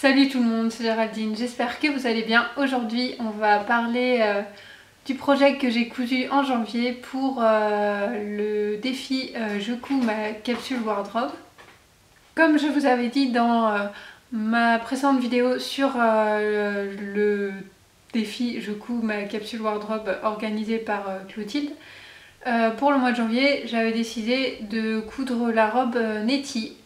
Salut tout le monde, c'est Géraldine, j'espère que vous allez bien. Aujourd'hui on va parler du projet que j'ai cousu en janvier pour le défi Je couds ma capsule wardrobe. Comme je vous avais dit dans ma précédente vidéo sur le défi Je couds ma capsule wardrobe organisé par Clotilde, pour le mois de janvier j'avais décidé de coudre la robe Nettie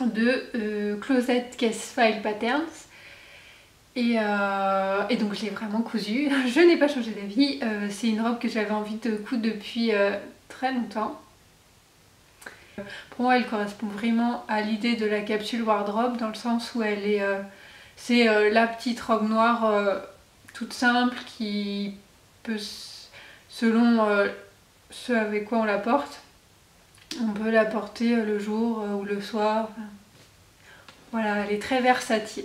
de Closet Case File Patterns et donc je l'ai vraiment cousue. Je n'ai pas changé d'avis, c'est une robe que j'avais envie de coudre depuis très longtemps. Pour moi elle correspond vraiment à l'idée de la capsule wardrobe dans le sens où elle est c'est la petite robe noire toute simple qui peut, selon ce avec quoi on la porte, on peut la porter le jour ou le soir. Voilà, elle est très versatile.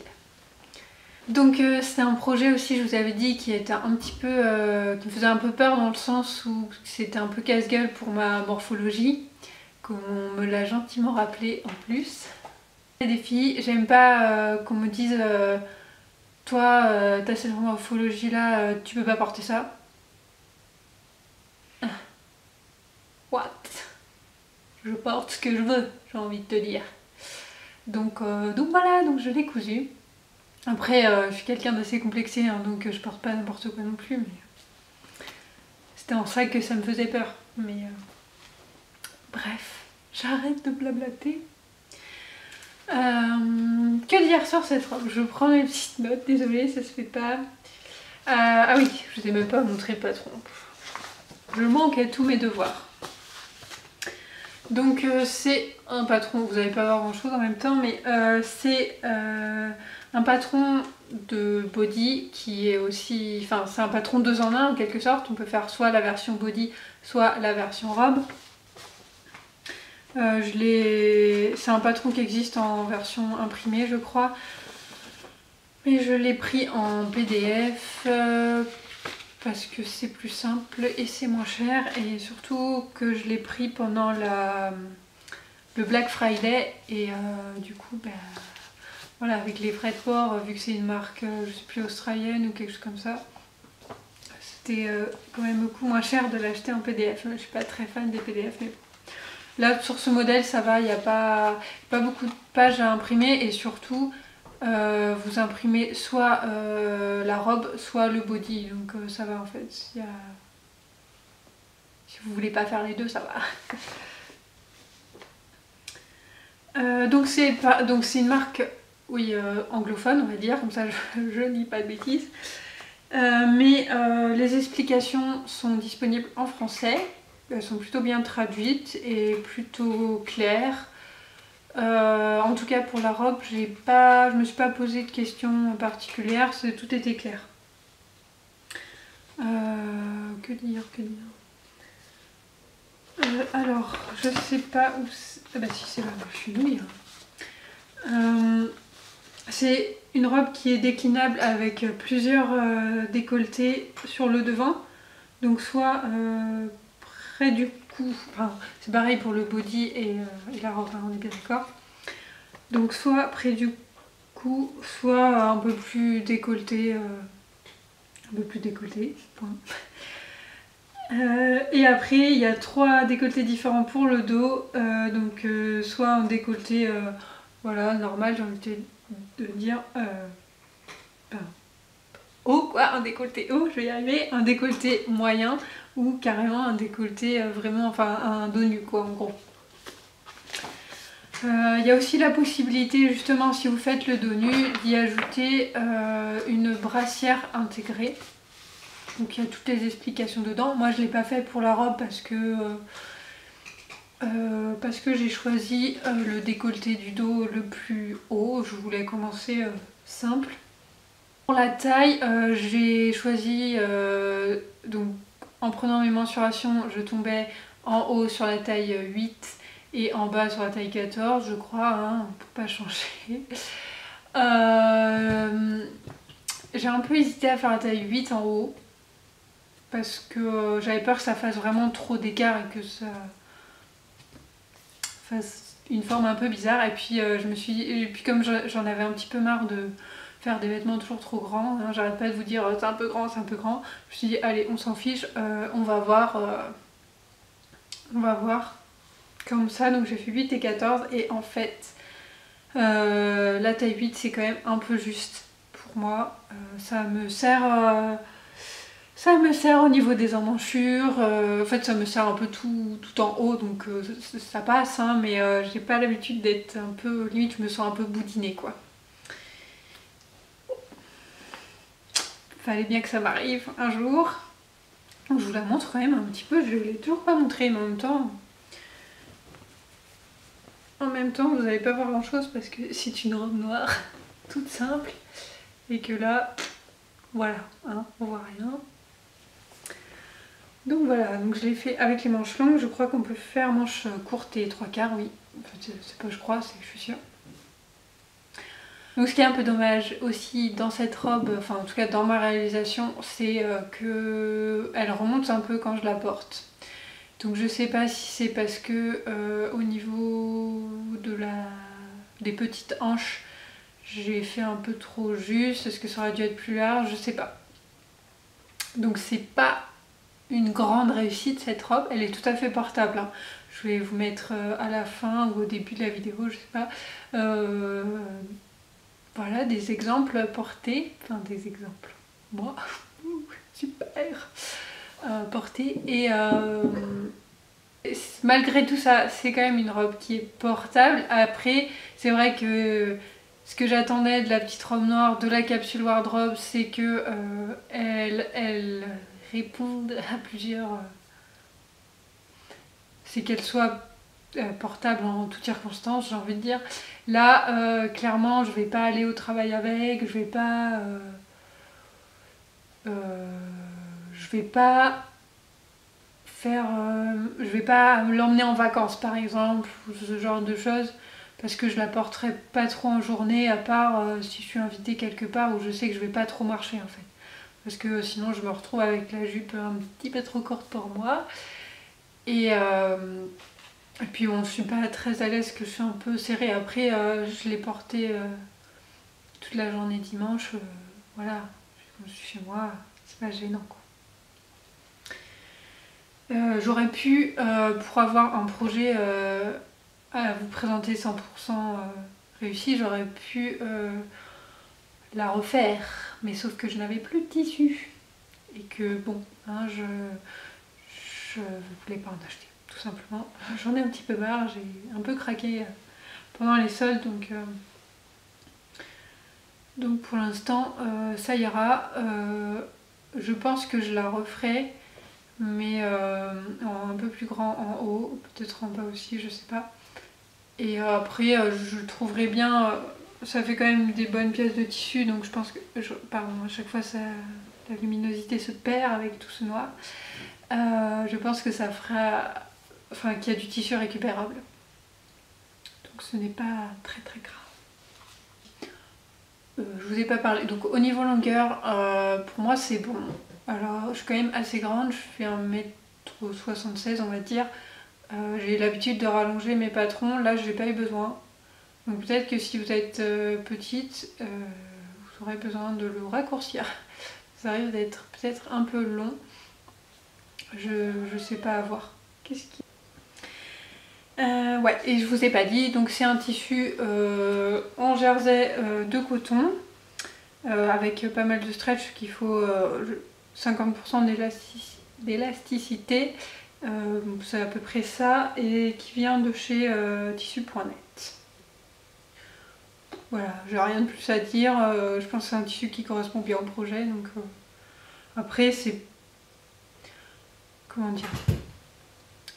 Donc c'est un projet aussi, je vous avais dit, qui était un petit peu, qui me faisait un peu peur dans le sens où c'était un peu casse-gueule pour ma morphologie, comme on me l'a gentiment rappelé en plus. Les filles, j'aime pas qu'on me dise toi t'as cette morphologie là, tu peux pas porter ça. What? Je porte ce que je veux, j'ai envie de te dire. Donc voilà, donc je l'ai cousu. Après je suis quelqu'un d'assez complexé, hein, donc je porte pas n'importe quoi non plus, mais c'était en ça que ça me faisait peur. Mais bref, j'arrête de blablater. Que dire sur cette robe? Je prends mes petites notes, désolée, ça se fait pas. Ah oui, je vous ai même pas montré le patron. Je manque à tous mes devoirs. Donc c'est un patron, vous n'allez pas voir grand chose en même temps, mais c'est un patron de body qui est aussi, enfin c'est un patron 2 en 1 en quelque sorte. On peut faire soit la version body, soit la version robe. C'est un patron qui existe en version imprimée je crois, mais je l'ai pris en PDF parce que c'est plus simple et c'est moins cher, et surtout que je l'ai pris pendant le Black Friday et du coup voilà, avec les frais de port, vu que c'est une marque je sais plus, australienne ou quelque chose comme ça, c'était quand même beaucoup moins cher de l'acheter en PDF. Je suis pas très fan des PDF, mais bon. Là sur ce modèle ça va, il n'y a pas beaucoup de pages à imprimer, et surtout vous imprimez soit la robe soit le body, donc ça va en fait. Si vous voulez pas faire les deux, ça va. Donc c'est une marque, oui, anglophone on va dire, comme ça je dis pas de bêtises. Mais les explications sont disponibles en français, elles sont plutôt bien traduites et plutôt claires. En tout cas pour la robe, je me suis pas posé de questions particulières, tout était clair. Que dire alors, je sais pas où c'est. Ah bah si, c'est là, je suis nulle. C'est une robe qui est déclinable avec plusieurs décolletés sur le devant. Donc soit près du cou, enfin c'est pareil pour le body et la robe, hein, on est bien d'accord. Donc soit près du cou, soit un peu plus décolleté, point. Et après il y a 3 décolletés différents pour le dos, donc soit un décolleté voilà, normal, j'ai envie de dire haut quoi, un décolleté haut, je vais y arriver, un décolleté moyen ou carrément un décolleté vraiment, enfin un dos nu quoi en gros. Il y a aussi la possibilité justement, si vous faites le dos nu, d'y ajouter une brassière intégrée. Donc il y a toutes les explications dedans. Moi je ne l'ai pas fait pour la robe parce que j'ai choisi le décolleté du dos le plus haut. Je voulais commencer simple. Pour la taille, j'ai choisi, donc en prenant mes mensurations, je tombais en haut sur la taille 8 et en bas sur la taille 14, je crois, hein, on ne peut pas changer. J'ai un peu hésité à faire la taille 8 en haut parce que j'avais peur que ça fasse vraiment trop d'écart et que ça fasse une forme un peu bizarre. Et puis je me suis dit, et puis comme j'en avais un petit peu marre de faire des vêtements toujours trop grands, hein, j'arrête pas de vous dire c'est un peu grand, c'est un peu grand. Je me suis dit allez, on s'en fiche, on va voir comme ça. Donc j'ai fait 8 et 14 et en fait la taille 8 c'est quand même un peu juste pour moi. Ça me sert au niveau des emmanchures, en fait ça me sert un peu tout en haut, donc ça passe, hein, mais j'ai pas l'habitude d'être un peu, limite je me sens un peu boudinée quoi. Fallait bien que ça m'arrive un jour. Je vous la montre quand même un petit peu, je ne l'ai toujours pas montrée, mais en même temps vous n'allez pas voir grand chose parce que c'est une robe noire toute simple et que là, voilà, hein, on voit rien. Donc voilà, donc je l'ai fait avec les manches longues. Je crois qu'on peut faire manches courtes et 3/4, oui. Enfin, c'est pas je crois, c'est que je suis sûre. Donc ce qui est un peu dommage aussi dans cette robe, enfin en tout cas dans ma réalisation, c'est qu'elle remonte un peu quand je la porte. Donc je sais pas si c'est parce que au niveau des petites hanches, j'ai fait un peu trop juste, est-ce que ça aurait dû être plus large, je sais pas. Donc c'est pas une grande réussite cette robe, elle est tout à fait portable, hein. Je vais vous mettre à la fin ou au début de la vidéo, je sais pas, voilà des exemples portés, enfin des exemples, moi, super, portés et malgré tout ça, c'est quand même une robe qui est portable. Après, c'est vrai que ce que j'attendais de la petite robe noire, de la capsule wardrobe, c'est que elle réponde à plusieurs... c'est qu'elle soit portable en toutes circonstances, j'ai envie de dire. Là, clairement, je vais pas aller au travail avec, je vais pas je vais pas l'emmener en vacances par exemple, ou ce genre de choses, parce que je la porterai pas trop en journée, à part si je suis invitée quelque part où je sais que je vais pas trop marcher en fait. Parce que sinon je me retrouve avec la jupe un petit peu trop courte pour moi. Et puis bon, je suis pas très à l'aise, que je suis un peu serrée. Après, je l'ai portée toute la journée dimanche, voilà, quand je suis chez moi, c'est pas gênant quoi. J'aurais pu, pour avoir un projet à vous présenter 100% réussi, j'aurais pu la refaire, mais sauf que je n'avais plus de tissu et que bon, hein, je voulais pas en acheter, tout simplement. J'en ai un petit peu marre, j'ai un peu craqué pendant les soldes, donc pour l'instant ça ira. Je pense que je la referai, mais un peu plus grand en haut, peut-être en bas aussi, je sais pas. Et après je trouverai bien, ça fait quand même des bonnes pièces de tissu, donc je pense que, pardon, à chaque fois la luminosité se perd avec tout ce noir. Je pense que ça fera, enfin qu'il y a du tissu récupérable, donc ce n'est pas très très grave. Je vous ai pas parlé, donc au niveau longueur, pour moi c'est bon. Alors je suis quand même assez grande, je fais 1m76 on va dire. J'ai l'habitude de rallonger mes patrons, là je n'ai pas eu besoin. Donc peut-être que si vous êtes petite, vous aurez besoin de le raccourcir. Ça arrive d'être peut-être un peu long. Je sais pas, à voir. Qu'est-ce qui... ouais, et je vous ai pas dit, donc c'est un tissu en jersey de coton, avec pas mal de stretch, qu'il faut 50% d'élasticité, c'est à peu près ça, et qui vient de chez tissu.net. Voilà, j'ai rien de plus à dire, je pense que c'est un tissu qui correspond bien au projet, donc après c'est... comment dire,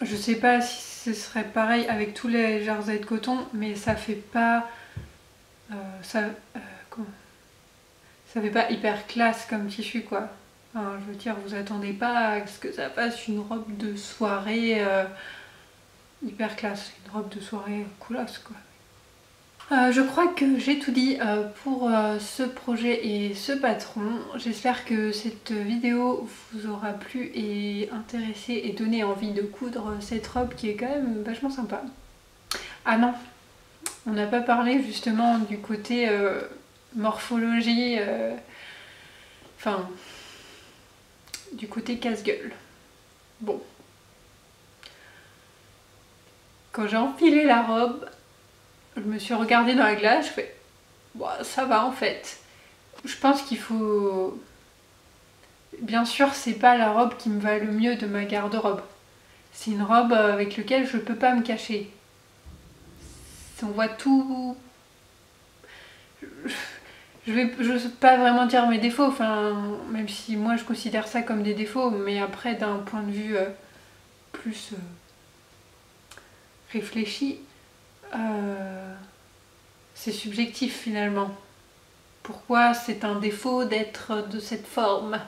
je sais pas si ce serait pareil avec tous les jerseys de coton, mais ça fait pas ça fait pas hyper classe comme tissu quoi. Enfin, je veux dire, vous attendez pas à ce que ça fasse une robe de soirée hyper classe, une robe de soirée coolasse quoi. Je crois que j'ai tout dit pour ce projet et ce patron. J'espère que cette vidéo vous aura plu et intéressé et donné envie de coudre cette robe qui est quand même vachement sympa. Ah non, on n'a pas parlé justement du côté morphologie, enfin, du côté casse-gueule. Bon. Quand j'ai enfilé la robe, je me suis regardée dans la glace, je fais bah, ça va en fait. Je pense qu'il faut. Bien sûr, c'est pas la robe qui me va le mieux de ma garde-robe. C'est une robe avec laquelle je peux pas me cacher. On voit tout. Je vais pas vraiment dire mes défauts, enfin, même si moi je considère ça comme des défauts, mais après d'un point de vue plus réfléchi, c'est subjectif finalement. Pourquoi c'est un défaut d'être de cette forme?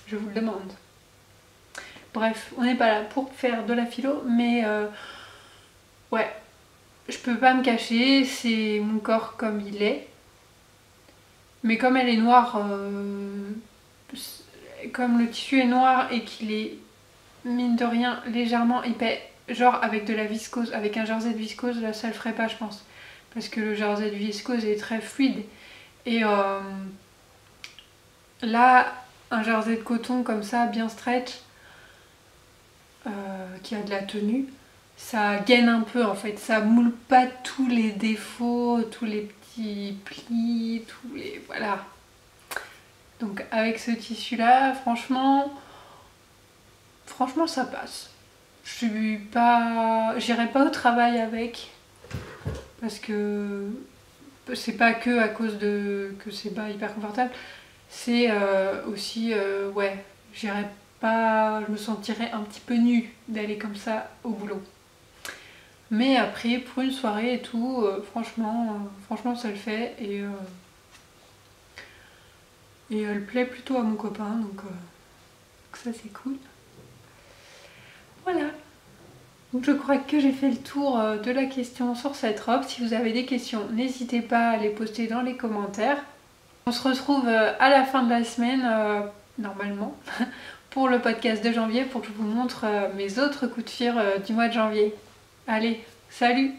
Je vous le demande. Bref, on n'est pas là pour faire de la philo, mais ouais, je peux pas me cacher, c'est mon corps comme il est. Mais comme elle est noire, comme le tissu est noir et qu'il est mine de rien légèrement épais, genre avec de la viscose, avec un jersey de viscose, là ça le ferait pas je pense. Parce que le jersey de viscose est très fluide. Et là, un jersey de coton comme ça, bien stretch, qui a de la tenue, ça gaine un peu en fait, ça moule pas tous les défauts, tous les petits plis, tous les... voilà. Donc avec ce tissu là, franchement ça passe. Je suis pas... J'irai pas au travail avec, parce que c'est pas que à cause de que c'est pas hyper confortable, c'est aussi, ouais, j'irai pas... Je me sentirais un petit peu nue d'aller comme ça au boulot. Mais après, pour une soirée et tout, franchement ça le fait et elle plaît plutôt à mon copain, donc ça c'est cool. Voilà. Donc je crois que j'ai fait le tour de la question sur cette robe. Si vous avez des questions, n'hésitez pas à les poster dans les commentaires. On se retrouve à la fin de la semaine, normalement, pour le podcast de janvier, pour que je vous montre mes autres coups de cire du mois de janvier. Allez, salut!